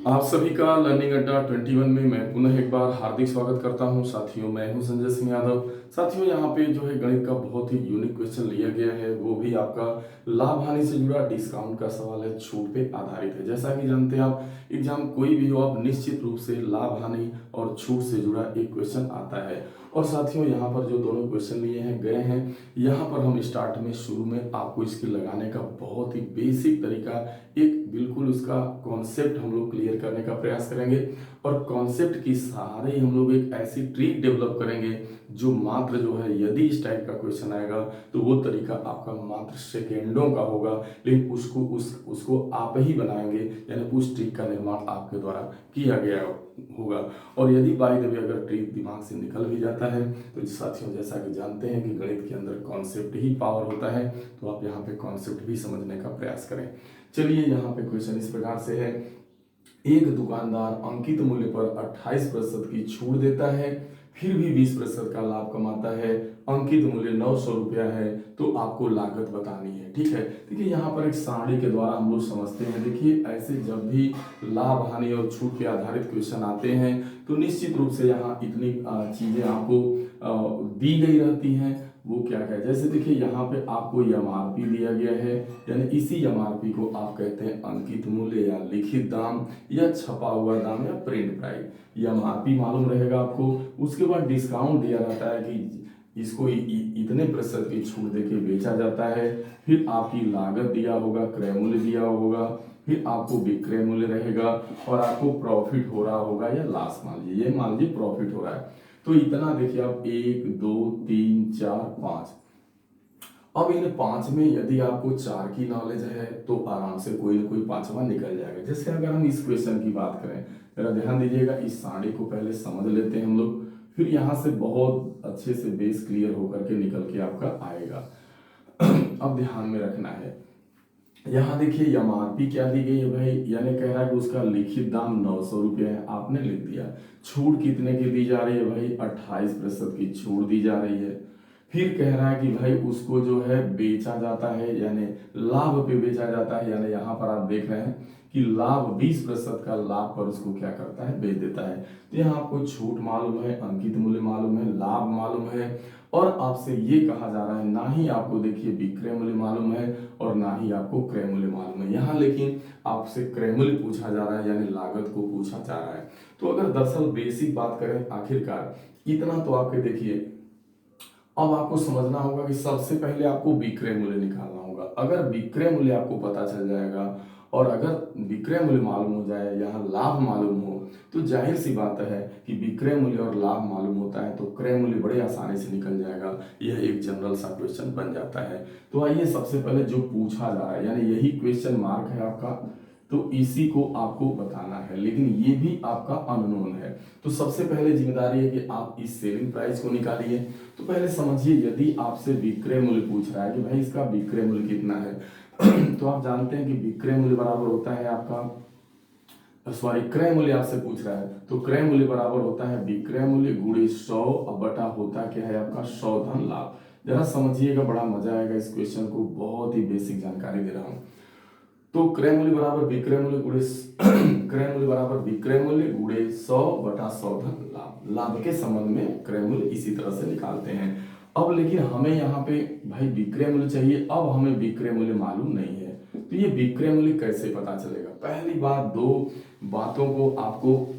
आप सभी का लर्निंग अड्डा 21 में मैं पुनः एक बार हार्दिक स्वागत करता हूं। साथियों, मैं हूं संजय सिंह यादव। साथियों, यहां पे जो है गणित का बहुत ही यूनिक क्वेश्चन लिया गया है, वो भी आपका लाभ हानि से जुड़ा डिस्काउंट का सवाल है, छूट पे आधारित है। जैसा कि जानते हैं आप, एग्जाम कोई भी हो, आप निश्चित रूप से लाभ हानि और छूट से जुड़ा एक क्वेश्चन आता है। और साथियों, यहाँ पर जो दोनों क्वेश्चन लिए हैं गए हैं, यहाँ पर हम स्टार्ट में शुरू में आपको इसके लगाने का बहुत ही बेसिक तरीका, एक बिल्कुल उसका कॉन्सेप्ट हम लोग क्लियर करने का प्रयास करेंगे। और कॉन्सेप्ट की सहारे ही हम लोग एक ऐसी ट्रिक डेवलप करेंगे जो मात्र जो है, यदि इस टाइप का क्वेश्चन आएगा तो वो तरीका आपका मात्र सेकेंडों का होगा, लेकिन उसको आप ही बनाएंगे, यानी उस ट्रिक का निर्माण आपके द्वारा किया गया होगा। और यदि बाय द वे अगर ट्रिक दिमाग से निकल भी जाता है तो साथियों, जैसा कि जानते हैं कि गणित के अंदर कॉन्सेप्ट ही पावर होता है, तो आप यहाँ पे कॉन्सेप्ट भी समझने का प्रयास करें। चलिए, यहाँ पे क्वेश्चन इस प्रकार से है। एक दुकानदार अंकित मूल्य पर 28% की छूट देता है, फिर भी 20% का लाभ कमाता है। अंकित मूल्य 900 रुपया है, तो आपको लागत बतानी है। ठीक है, देखिए यहाँ पर एक सारणी के द्वारा हम लोग समझते हैं। देखिए, ऐसे जब भी लाभ हानि और छूट पे आधारित क्वेश्चन आते हैं तो निश्चित रूप से यहाँ इतनी चीजें आपको दी गई रहती हैं। वो क्या क्या, जैसे देखिए यहाँ पे आपको एमआरपी दिया गया है, यानी इसी एमआरपी को आप कहते हैं अंकित मूल्य या लिखित दाम या छपा हुआ दाम या प्रिंट प्राइस। एमआरपी मालूम रहेगा आपको। उसके बाद डिस्काउंट दिया रहता है कि इसको इतने प्रतिशत की छूट देके बेचा जाता है। फिर आपकी लागत दिया होगा, क्रय मूल्य दिया होगा, फिर आपको विक्रय मूल्य रहेगा, और आपको प्रॉफिट हो रहा होगा या लॉस। मान लीजिए प्रॉफिट हो रहा है। तो इतना देखिए आप, 1 2 3 4 5। अब इन 5 में यदि आपको 4 की नॉलेज है तो आराम से कोई ना कोई पांचवा निकल जाएगा। जैसे अगर हम इस क्वेश्चन की बात करें, जरा ध्यान दीजिएगा, इस सारणी को पहले समझ लेते हैं हम लोग, फिर यहाँ से बहुत अच्छे से बेस क्लियर होकर के निकल के आपका आएगा। अब ध्यान में रखना है, यहाँ देखिए एमआरपी क्या दी गई है भाई, यानी कह रहा है कि उसका लिखित दाम 900 रुपया है, आपने लिख दिया। छूट कितने की दी जा रही है भाई, 28% की छूट दी जा रही है। फिर कह रहा है कि भाई उसको जो है बेचा जाता है, यानी लाभ पे बेचा जाता है, यानी यहाँ पर आप देख रहे हैं कि लाभ 20% का लाभ पर उसको क्या करता है, बेच देता है। तो यहाँ आपको छूट मालूम है, अंकित मूल्य मालूम है, लाभ मालूम है, और आपसे ये कहा जा रहा है, ना ही आपको देखिए विक्रय मूल्य मालूम है और ना ही आपको क्रय मूल्य मालूम है। यहाँ लेकिन आपसे क्रय मूल्य पूछा जा रहा है, यानी लागत को पूछा जा रहा है। तो अगर दरअसल बेसिक बात करें, आखिरकार इतना तो आपके देखिए, अब आपको समझना होगा कि सबसे पहले आपको विक्रय मूल्य निकालना होगा। अगर विक्रय मूल्य आपको पता चल जाएगा और अगर विक्रय मूल्य मालूम हो जाए, यहाँ लाभ मालूम हो, तो जाहिर सी बात है कि विक्रय मूल्य और लाभ मालूम होता है तो क्रय मूल्य बड़े आसानी से निकल जाएगा। यह एक जनरल सा क्वेश्चन बन जाता है। तो आइए, सबसे पहले जो पूछा जा रहा है, यानी यही क्वेश्चन मार्क है आपका, तो इसी को आपको बताना है, लेकिन ये भी आपका अननोन है। तो सबसे पहले जिम्मेदारी है कि आप इस सेलिंग प्राइस को निकालिए। तो पहले समझिए, यदि आपसे विक्रय मूल्य पूछ रहा है कि भाई इसका विक्रय मूल्य कितना है, तो आप जानते हैं कि विक्रय मूल्य बराबर होता है आपका, सॉरी, क्रय मूल्य आपसे पूछ रहा है तो क्रय मूल्य बराबर होता है विक्रय मूल्य गुणे 100 बटा होता क्या है आपका 100 धन लाभ। जरा समझिएगा, बड़ा मजा आएगा इस क्वेश्चन को, बहुत ही बेसिक जानकारी दे रहा हूं। तो क्रय मूल्य बराबर विक्रय मूल्य गुणे क्रय मूल्य बराबर विक्रय मूल्य गुणे 100 बटा 100 धन लाभ। लाभ के संबंध में क्रय मूल्य इसी तरह से निकालते हैं। अब लेकिन हमें यहाँ पे भाई विक्रय मूल्य चाहिए, अब हमें विक्रय मूल्य मालूम नहीं है, तो ये विक्रय मूल्य कैसे पता चलेगा। पहली बात, दो बातों को आपको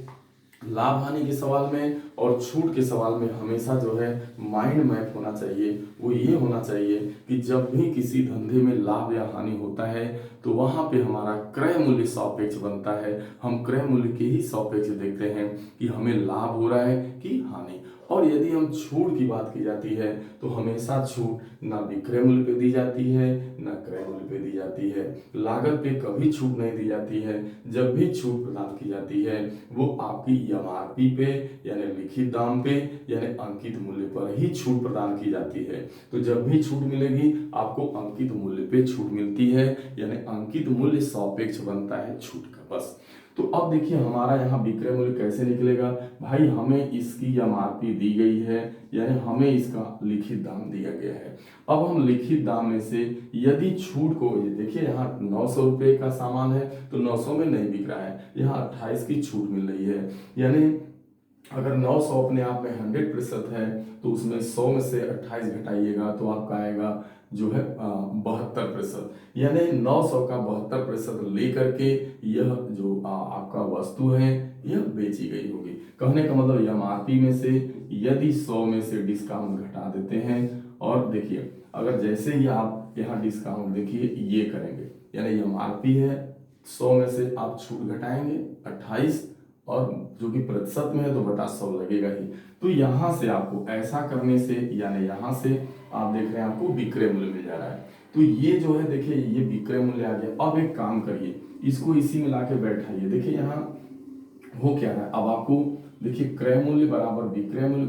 लाभ हानि के सवाल में और छूट के सवाल में हमेशा जो है माइंड मैप होना चाहिए। वो ये होना चाहिए कि जब भी किसी धंधे में लाभ या हानि होता है तो वहां पे हमारा क्रय मूल्य सापेक्ष बनता है। हम क्रय मूल्य के ही सापेक्ष देखते हैं कि हमें लाभ हो रहा है कि हानि। और यदि हम छूट की बात की जाती है तो हमेशा छूट ना विक्रय मूल्य पे दी जाती है ना क्रय मूल्य पे दी जाती है। लागत पे कभी छूट नहीं दी जाती है। जब भी छूट प्रदान की जाती है वो आपकी एमआरपी पे, यानी लिखित दाम पे, यानी अंकित मूल्य पर ही छूट प्रदान की जाती है। तो जब भी छूट मिलेगी आपको अंकित मूल्य पे छूट मिलती है, यानी अंकित मूल्य सापेक्ष बनता है छूट का, बस। तो अब देखिए हमारा यहाँ विक्रय मूल्य कैसे निकलेगा भाई, हमें इसकी एमआरपी दी गई है, यानी हमें इसका लिखित दाम दिया गया है। अब हम लिखित दाम में से यदि छूट को, ये देखिए यहाँ 900 रुपये का सामान है तो 900 में नहीं बिक रहा है, यहाँ 28 की छूट मिल रही है, यानी अगर 900 अपने आप में 100% है तो उसमें 100 में से 28 घटाइएगा तो आपका आएगा जो है 72%, यानी 900 का 72% लेकर के यह जो आपका वस्तु है यह बेची गई होगी। कहने का मतलब एमआरपी में से यदि 100 में से डिस्काउंट घटा देते हैं, और देखिए अगर जैसे ही आप यहाँ डिस्काउंट देखिए ये करेंगे, यानी एमआरपी है 100 में से आप छूट घटाएंगे 28 और जो कि प्रतिशत में है तो बटा 100 लगेगा ही। तो यहाँ से आपको ऐसा करने से, यानी यहाँ से आप देख रहे हैं आपको विक्रय मूल्य मिल जा रहा है। तो ये जो है देखिए ये विक्रय मूल्य आ गया। अब एक काम करिए, इसको इसी में लाके बैठाइए। देखिए यहाँ हो क्या रहा है, अब आपको देखिए क्रय मूल्य बराबर विक्रय मूल्य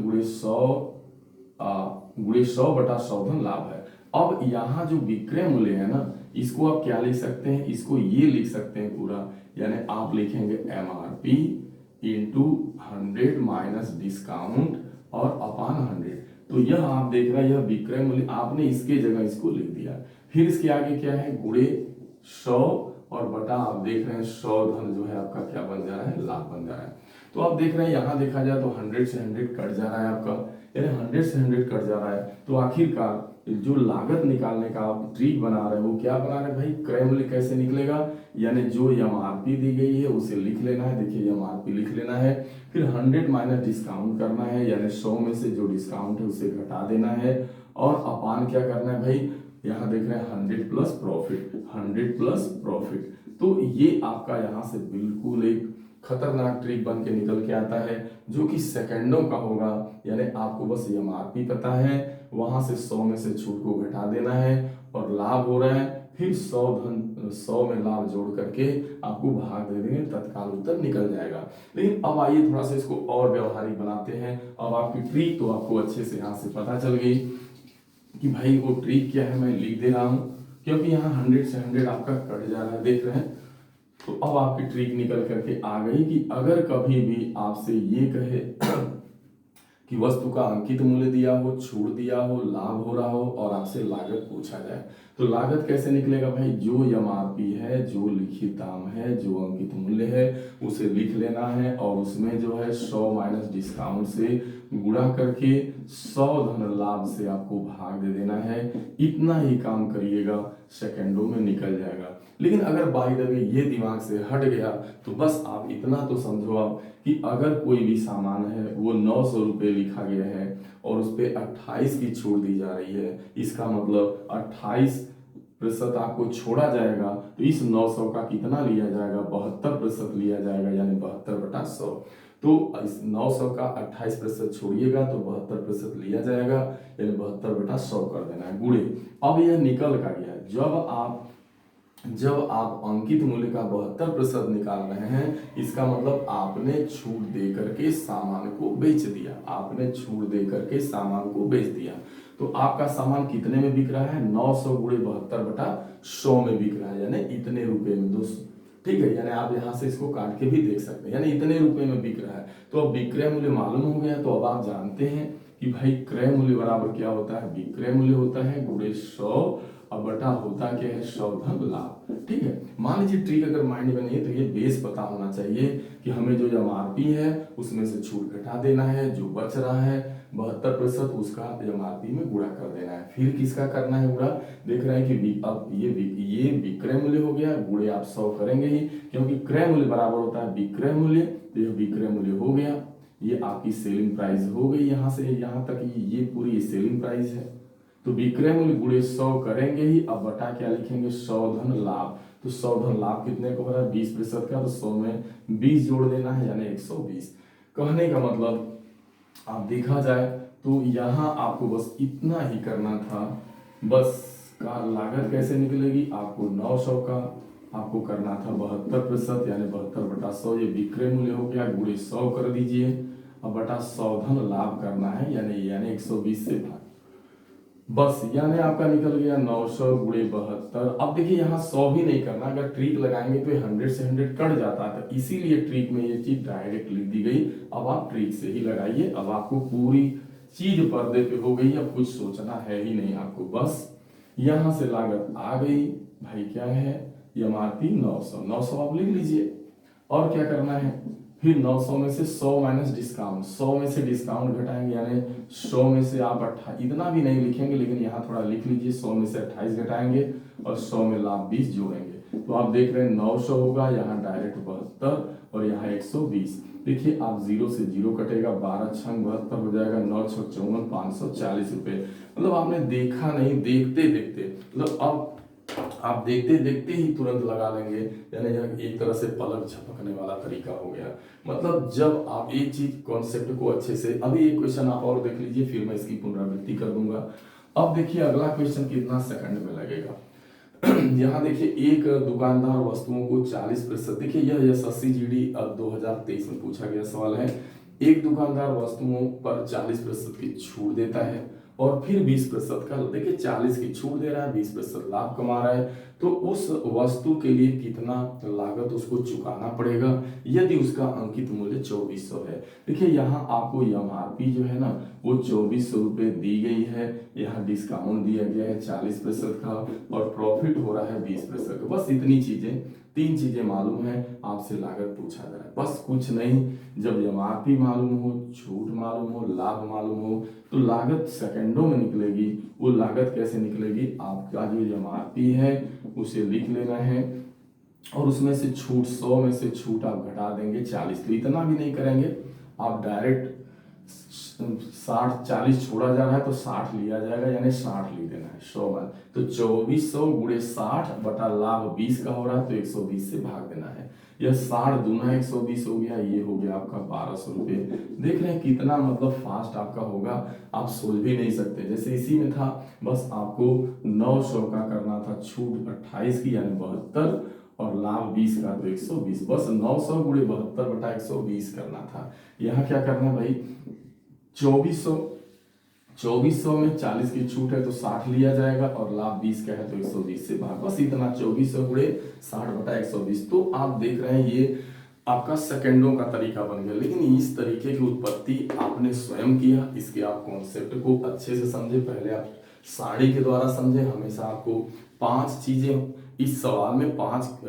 गुणे 100 बटा 100 धन लाभ है। अब यहाँ जो विक्रय मूल्य है ना, इसको आप क्या लिख सकते हैं, इसको ये लिख सकते हैं पूरा, यानी आप लिखेंगे एमआरपी इंटू 100 माइनस डिस्काउंट और अपान 100। तो यह आप देख रहे हैं यह विक्रय मूल्य, आपने इसके जगह इसको लिख दिया। फिर इसके आगे क्या है, गुणे 100 और बटा आप देख रहे हैं 100 धन जो है आपका क्या बन जा रहा है, लाभ बन जा रहा है। तो आप देख रहे हैं यहाँ देखा जाए तो 100 से 100 कट जा रहा है आपका, यानी 100 से 100 कट जा रहा है। तो आखिरकार जो लागत निकालने का आप ट्रिक बना रहे हो वो क्या बना रहे हैं भाई, क्रय मूल्य कैसे निकलेगा, यानी जो एमआरपी दी गई है उसे लिख लेना है। देखिए एमआरपी लिख लेना है, फिर 100 माइनस डिस्काउंट करना है, यानी 100 में से जो डिस्काउंट है उसे घटा देना है, और अपान क्या करना है भाई, यहाँ देख रहे हैं 100 प्लस प्रॉफिट, 100 प्लस प्रॉफिट। तो ये आपका यहाँ से बिल्कुल एक खतरनाक ट्रिक बन के निकल के आता है, जो कि सेकंडों का होगा। यानी आपको बस एमआरपी पता है, वहां से 100 में से छूट को घटा देना है और लाभ हो रहा है, फिर 100 में लाभ जोड़ करके आपको भाग दे देंगे, तत्काल उत्तर निकल जाएगा। लेकिन अब आइए थोड़ा सा इसको और व्यवहारिक बनाते हैं। अब आपकी ट्रिक तो आपको अच्छे से यहाँ से पता चल गई कि भाई वो ट्रिक क्या है, मैं लिख दे रहा हूं, क्योंकि यहाँ 100 से 100 आपका कट जा रहा है, देख रहे हैं। तो अब आपकी ट्रिक निकल करके आ गई कि अगर कभी भी आपसे ये कहे कि वस्तु का अंकित मूल्य दिया हो, छूट दिया हो, लाभ हो रहा हो और आपसे लागत पूछा जाए, तो लागत कैसे निकलेगा भाई, जो एमआरपी है, जो लिखित दाम है, जो अंकित मूल्य है उसे लिख लेना है, और उसमें जो है 100 माइनस डिस्काउंट से गुणा करके 100 धन लाभ से आपको भाग दे देना है। इतना ही काम करिएगा, सेकंडों में निकल जाएगा। लेकिन अगर बाय द वे ये दिमाग से हट गया तो बस आप इतना तो समझो आप कि अगर कोई भी सामान है वो 900 रुपये लिखा गया है और उस पर 28 की छूट दी जा रही है, इसका मतलब 28% आपको छोड़ा जाएगा, तो इस 900 का कितना लिया जाएगा, 72% लिया जाएगा, यानी 72 बटा 100। तो इस 900 का 28% छोड़िएगा तो 72% लिया जाएगा, यानी 72 बटा 100 कर देना है गुणे। अब यह निकल का गया, जब आप अंकित मूल्य का 72% निकाल रहे हैं, इसका मतलब आपने छूट दे करके सामान को बेच दिया, आपने छूट दे करके सामान को बेच दिया। तो आपका सामान कितने में बिक रहा है, 900 गुणे 72 बटा 100 में बिक रहा है, यानी इतने रुपए में, दोस्तों ठीक है। यानी आप यहाँ से इसको काट के भी देख सकते हैं, यानी इतने रुपए में बिक रहा है। तो अब विक्रय मूल्य मालूम हो गया, तो अब आप जानते हैं कि भाई क्रय मूल्य बराबर क्या होता है, विक्रय मूल्य होता है गुणे 100 और बटा होता क्या है, 100 धन लाभ। ठीक है, मान लीजिए ट्रिक अगर माइंड में नहीं है तो ये बेस पता होना चाहिए कि हमें जो एमआरपी है उसमें से छूट घटा देना है, जो बच रहा है 72% उसका एमआरपी में गुणा कर देना है। फिर किसका करना है गुणा, देख रहे हैं कि अब ये विक्रय मूल्य हो गया, गुणे आप 100 करेंगे ही, क्योंकि क्रय मूल्य बराबर होता है विक्रय मूल्य, तो यह विक्रय मूल्य हो गया, ये आपकी सेलिंग प्राइस हो गई। यहाँ से यहाँ तक ये पूरी सेलिंग प्राइस है, तो विक्रय मूल्य गुणे 100 करेंगे ही। अब बटा क्या लिखेंगे, 100 धन लाभ। तो 100 धन लाभ कितने को हो रहा है, 20% का, तो 100 में 20 जोड़ देना है, यानी 120। कहने का मतलब आप देखा जाए तो यहाँ आपको बस इतना ही करना था। बस का लागत कैसे निकलेगी, आपको 900 का आपको करना था 72%, यानी 72 बटा 100, ये विक्रय मूल्य हो गया, गुणे 100 कर दीजिए। अब बटा 100 धन लाभ करना है, यानी 120 से भाग। बस यानी आपका निकल गया 900 गुणे 72। अब देखिए यहाँ 100 भी नहीं करना, अगर ट्रिक लगाएंगे तो 100 से 100 कट जाता है, तो इसीलिए ट्रिक में ये चीज डायरेक्ट लिख दी गई। अब आप ट्रिक से ही लगाइए, अब आपको पूरी चीज पर्दे पे हो गई, अब कुछ सोचना है ही नहीं आपको। बस यहाँ से लागत आ गई भाई, क्या है एमआरपी 900, 900 आप लिख लीजिए। और क्या करना है, फिर 900 में से 100 माइनस डिस्काउंट, 100 में से डिस्काउंट घटाएंगे, यानी 100 में से आप 28, इतना भी नहीं लिखेंगे लेकिन यहाँ थोड़ा लिख लीजिए, 100 में से 28 घटाएंगे और 100 में लाभ 20 जोड़ेंगे, तो आप देख रहे हैं 900 होगा, यहाँ डायरेक्ट 72 और यहाँ 120। देखिए आप 0 से 0 कटेगा, 12 छंग 72 हो जाएगा, 9 छः 54, 540 रुपये। मतलब आपने देखा नहीं, देखते देखते, मतलब अब आप देखते देखते ही तुरंत लगा लेंगे, यानी यह एक तरह से पलक झपकने वाला तरीका हो गया। मतलब जब आप एक चीज कॉन्सेप्ट को अच्छे से, अभी एक क्वेश्चन आप और देख लीजिए, फिर मैं इसकी पुनरावृत्ति कर दूंगा। अब देखिए अगला क्वेश्चन कितना सेकंड में लगेगा। यहाँ देखिए एक दुकानदार वस्तुओं को 40%, देखिए यह एसएससी जीडी 2023 में पूछा गया सवाल है। एक दुकानदार वस्तुओं पर 40% की छूट देता है और फिर 20% का, देखिए 40 की छूट दे रहा है, 20% लाभ कमा रहा है, तो उस वस्तु के लिए कितना लागत उसको चुकाना पड़ेगा यदि उसका अंकित मूल्य 2400 है। देखिए यहाँ आपको एमआरपी जो है ना वो 2400 रुपये दी गई है, यहाँ डिस्काउंट दिया गया है 40% का और प्रॉफिट हो रहा है 20% का। बस इतनी चीजें, 3 चीजें मालूम है, आपसे लागत पूछा जा रहा है, बस कुछ नहीं। जब एमआरपी मालूम हो, छूट मालूम हो, लाभ मालूम हो, तो लागत सेकंडों में निकलेगी। वो लागत कैसे निकलेगी, आपका जो एमआरपी है उसे लिख लेना है और उसमें से छूट, 100 में से छूट आप घटा देंगे 40, तो इतना भी नहीं करेंगे, आप डायरेक्ट 60, 40 छोड़ा जा रहा है तो 60 लिया जाएगा, यानी 60 लिख देना है 100 में, तो 2400 गुणे 60 बटा लाभ 20 का हो रहा है तो 120 से भाग देना है। यह 60 दूना 120 हो गया, ये हो गया आपका 1200 रुपये। देख रहे हैं कितना मतलब फास्ट आपका होगा, आप सोच भी नहीं सकते। जैसे इसी में था, बस आपको 900 का करना था, छूट 28 की यानी 72 और लाभ 20 का तो 120, बस 900 गुणे 72 बटा 120 करना था। यहाँ क्या करना है भाई, 2400 में 40 की छूट है तो 60 लिया जाएगा और लाभ 20 का है तो 120 से भाग, बस इतना 2400 गुणे 60 बटा 120। तो आप देख रहे हैं ये आपका सेकंडों का तरीका बन गया, लेकिन इस तरीके की उत्पत्ति आपने स्वयं किया, इसके आप कॉन्सेप्ट को अच्छे से समझे। पहले आप साड़ी के द्वारा समझे, हमेशा आपको 5 चीजें इस सवाल में, 5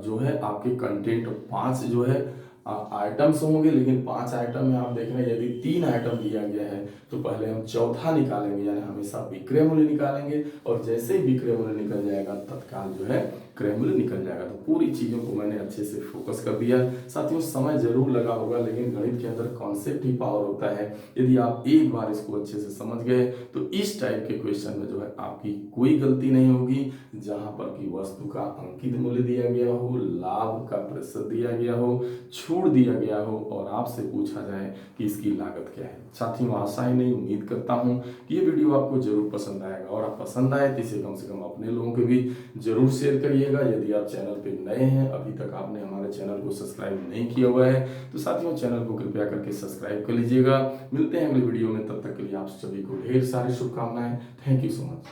जो है आपके कंटेंट, 5 जो है आइटम्स होंगे, लेकिन 5 आइटम में आप देख रहे हैं यदि 3 आइटम दिया गया है तो पहले हम चौथा निकालेंगे, यानी हमेशा विक्रय मूल्य निकालेंगे और जैसे ही विक्रय मूल्य निकल जाएगा तत्काल जो है क्रय मूल्य निकल जाएगा। तो पूरी चीजों को मैंने अच्छे से फोकस कर दिया। साथियों समय जरूर लगा होगा, लेकिन गणित के अंदर कॉन्सेप्ट ही पावर होता है। यदि आप एक बार इसको अच्छे से समझ गए तो इस टाइप के क्वेश्चन में जो है आपकी कोई गलती नहीं होगी। जहां पर की वस्तु का अंकित मूल्य दिया गया हो, लाभ का प्रतिशत दिया गया हो, छूट दिया गया हो और आपसे पूछा जाए कि इसकी लागत क्या है। साथियों आशा ही नहीं, उम्मीद करता हूं कि ये वीडियो आपको जरूर पसंद आएगा और आप पसंद आए तो इसे कम से कम अपने लोगों के बीच जरूर शेयर करिएगा। यदि आप चैनल पे नए हैं, अभी तक आपने हमारे चैनल को सब्सक्राइब नहीं किया हुआ है तो साथियों चैनल को कृपया करके सब्सक्राइब कर लीजिएगा। मिलते हैं अगले वीडियो में, तब तक के लिए आप सभी को ढेर सारी शुभकामनाएं। Thank you so much.